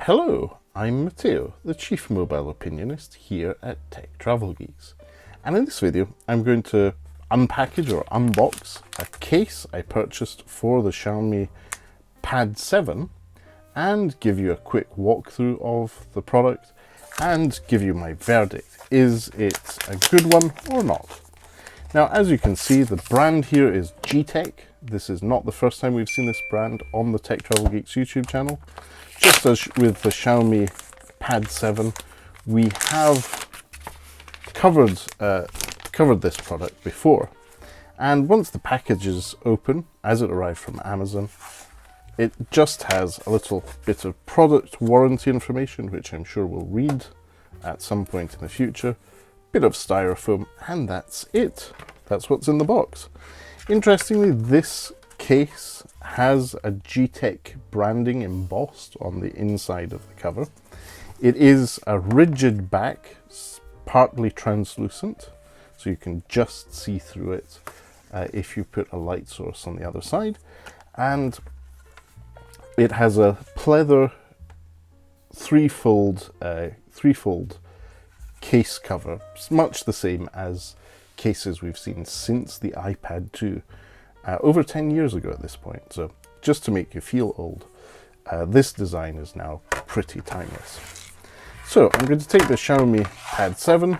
Hello, I'm Matteo, the Chief Mobile Opinionist here at Tech Travel Geeks. And in this video, I'm going to unpackage or unbox a case I purchased for the Xiaomi Pad 7 and give you a quick walkthrough of the product and give you my verdict. Is it a good one or not? Now, as you can see, the brand here is GTech. This is not the first time we've seen this brand on the Tech Travel Geeks YouTube channel. Just as with the Xiaomi Pad 7, we have covered this product before. And once the package is open, as it arrived from Amazon, it just has a little bit of product warranty information, which I'm sure we'll read at some point in the future. Bit of styrofoam, and that's it. That's what's in the box. Interestingly, this case has a GTech branding embossed on the inside of the cover. It is a rigid back, partly translucent, so you can just see through it if you put a light source on the other side. And it has a pleather threefold case cover, much the same as cases we've seen since the iPad 2 over 10 years ago at this point. So just to make you feel old, this design is now pretty timeless. So I'm going to take the Xiaomi Pad 7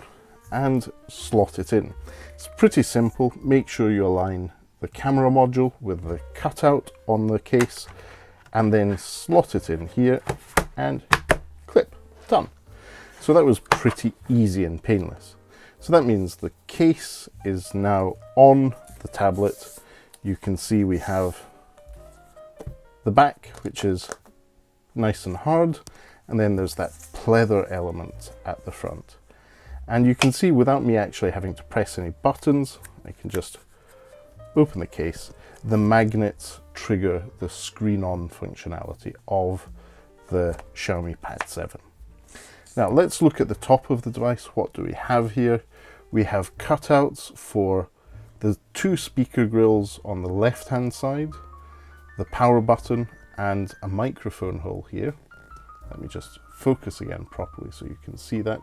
and slot it in. It's pretty simple. Make sure you align the camera module with the cutout on the case and then slot it in here and clip. Done. So that was pretty easy and painless. So that means the case is now on the tablet. You can see we have the back, which is nice and hard, and then there's that pleather element at the front. And you can see without me actually having to press any buttons, I can just open the case. The magnets trigger the screen on functionality of the Xiaomi Pad 7. Now let's look at the top of the device. What do we have here? We have cutouts for the two speaker grills on the left hand side, the power button, and a microphone hole here. Let me just focus again properly so you can see that.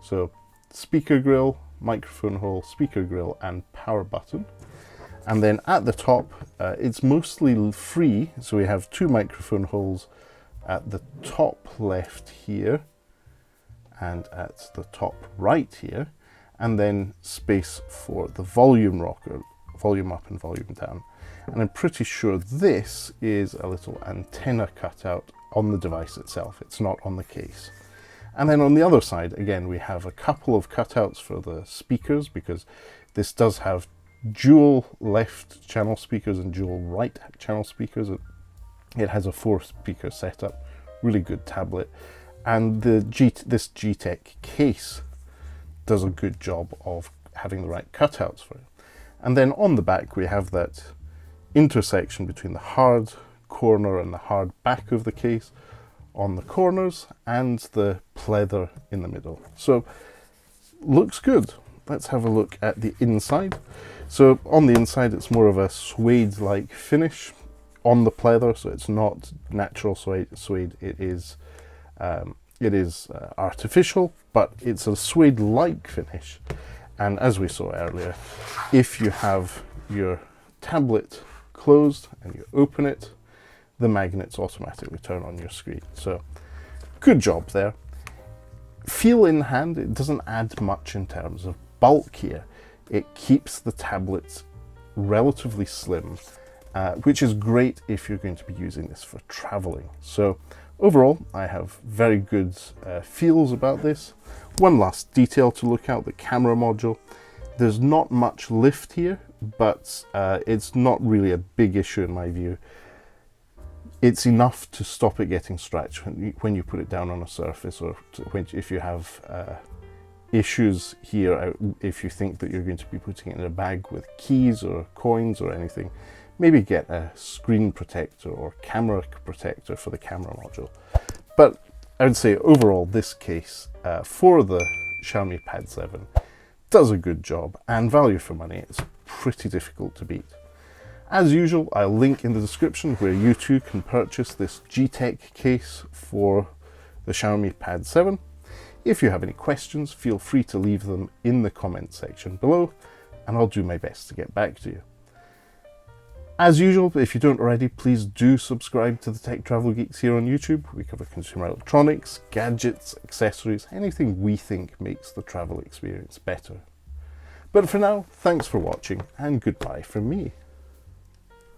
So speaker grill, microphone hole, speaker grill, and power button. And then at the top, it's mostly free. So we have two microphone holes at the top left here and at the top right here, and then space for the volume rocker, volume up and volume down. And I'm pretty sure this is a little antenna cutout on the device itself. It's not on the case. And then on the other side, again, we have a couple of cutouts for the speakers, because this does have dual left channel speakers and dual right channel speakers. It has a 4-speaker setup, really good tablet. And this GTech case does a good job of having the right cutouts for it. And then on the back, we have that intersection between the hard corner and the hard back of the case on the corners and the pleather in the middle. So looks good. Let's have a look at the inside. So on the inside, it's more of a suede-like finish on the pleather. So it's not natural suede. It is artificial, but it's a suede-like finish. And as we saw earlier, if you have your tablet closed and you open it, the magnets automatically turn on your screen. So good job there. Feel in hand, it doesn't add much in terms of bulk here. It keeps the tablets relatively slim, which is great if you're going to be using this for traveling. So overall, I have very good feels about this. One last detail to look out, the camera module. There's not much lift here, but it's not really a big issue in my view. It's enough to stop it getting stretched when you put it down on a surface, or if you have issues here, if you think that you're going to be putting it in a bag with keys or coins or anything, maybe get a screen protector or camera protector for the camera module. But I would say overall, this case for the Xiaomi Pad 7 does a good job, and value for money, it's pretty difficult to beat. As usual, I'll link in the description where you too can purchase this GTech case for the Xiaomi Pad 7. If you have any questions, feel free to leave them in the comment section below, and I'll do my best to get back to you. As usual, if you don't already, please do subscribe to the Tech Travel Geeks here on YouTube. We cover consumer electronics, gadgets, accessories, anything we think makes the travel experience better. But for now, thanks for watching, and goodbye from me.